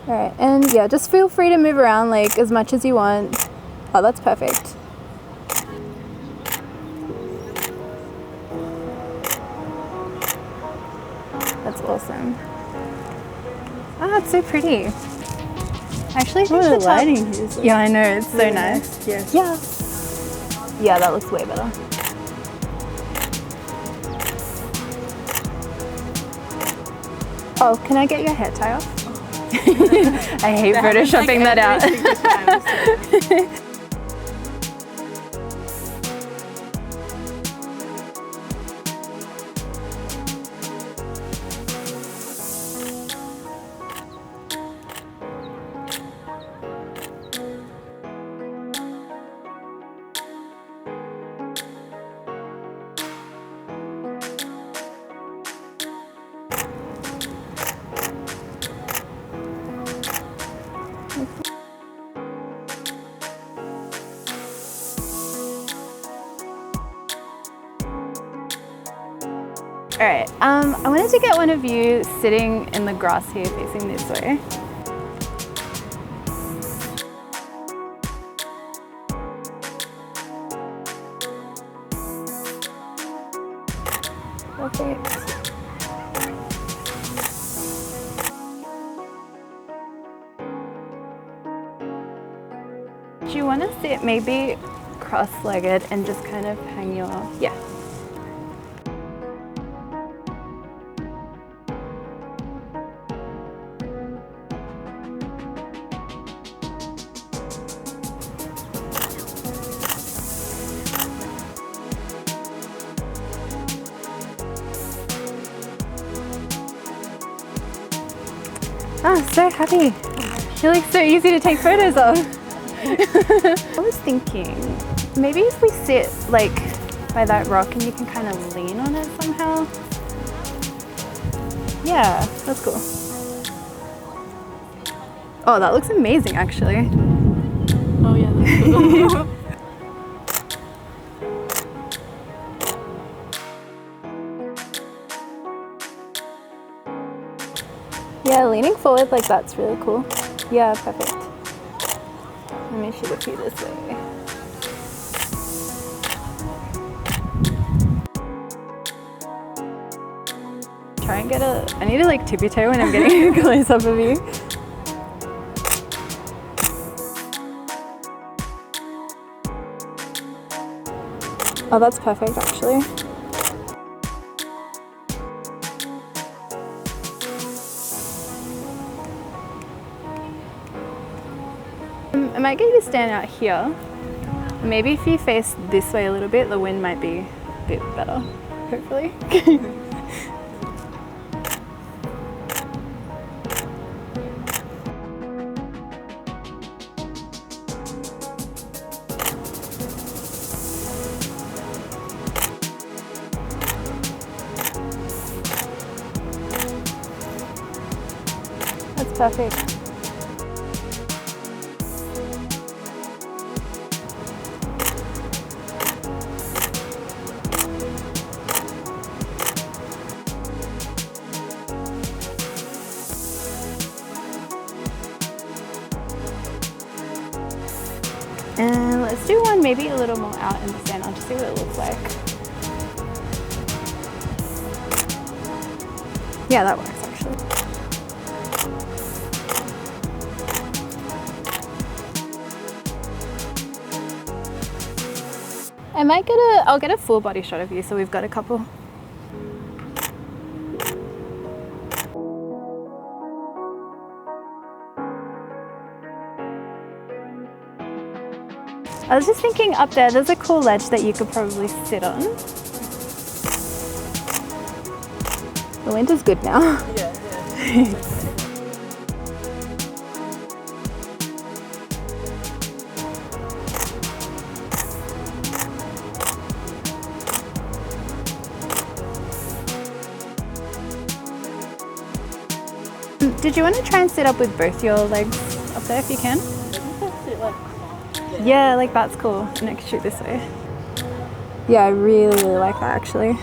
Alright, and yeah, just feel free to move around like as much as you want. Oh, that's perfect. That's awesome. Ah, it's so pretty. I actually think the lighting here is I know, it's so nice. Yes. Yeah. Yeah, that looks way better. Oh, can I get your hair tie off? I hate photoshopping that out. Alright, I wanted to get one of you sitting in the grass here facing this way. Perfect. Do you want to sit maybe cross-legged and just kind of hang your, yeah. Oh, so happy. You look so easy to take photos of. I was thinking, maybe if we sit like by that rock and you can kind of lean on it somehow. Yeah, that's cool. Oh, that looks amazing actually. Oh yeah, that's cool. Yeah, leaning forward like that's really cool. Yeah, perfect. Let me shoot a few this way. Try and get I need to like tippy toe when I'm getting a close up of you. Oh, that's perfect actually. I might get you to stand out here. Maybe if you face this way a little bit, the wind might be a bit better, hopefully. That's perfect. And let's do one maybe a little more out in the sun. I'll just see what it looks like. Yeah, that works actually. I'll get a full body shot of you, so we've got a couple. I was just thinking up there's a cool ledge that you could probably sit on. The wind is good now. Yeah. Did you want to try and sit up with both your legs up there if you can? Yeah, like that's cool. And I can shoot this way. Yeah, I really, really like that actually.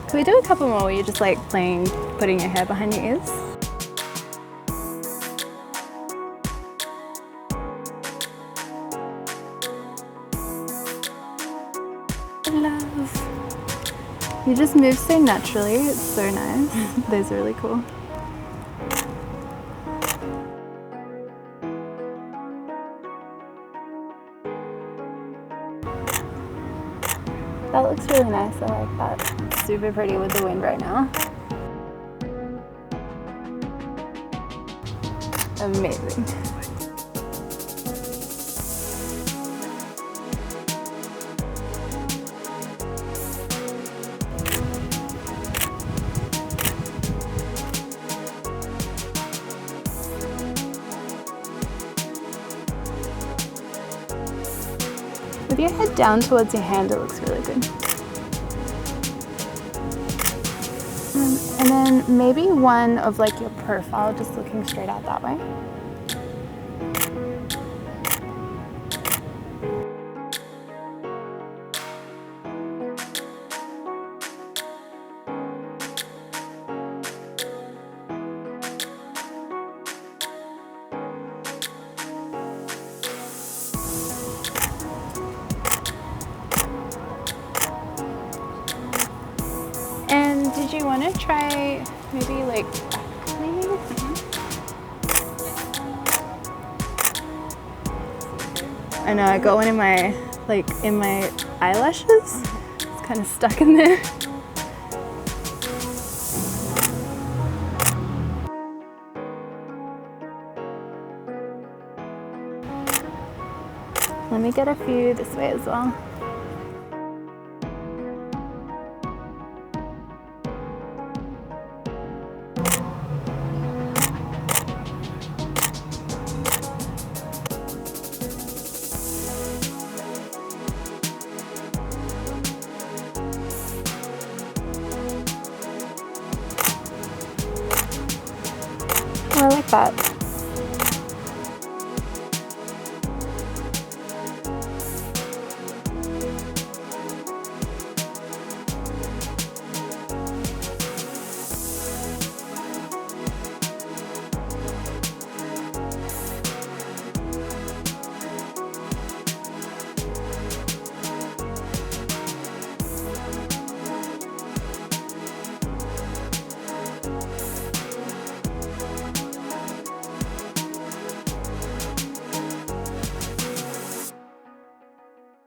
Can we do a couple more where you're just like playing, putting your hair behind your ears? Love. You just move so naturally, it's so nice. Those are really cool. That looks really nice, I like that. Super pretty with the wind right now. Amazing. With your head down towards your hand, it looks really good. And then maybe one of like your profile just looking straight out that way. And did you want to try maybe like back cleaning? I know, I got one in my eyelashes. It's kind of stuck in there. Let me get a few this way as well. Oh, I like that.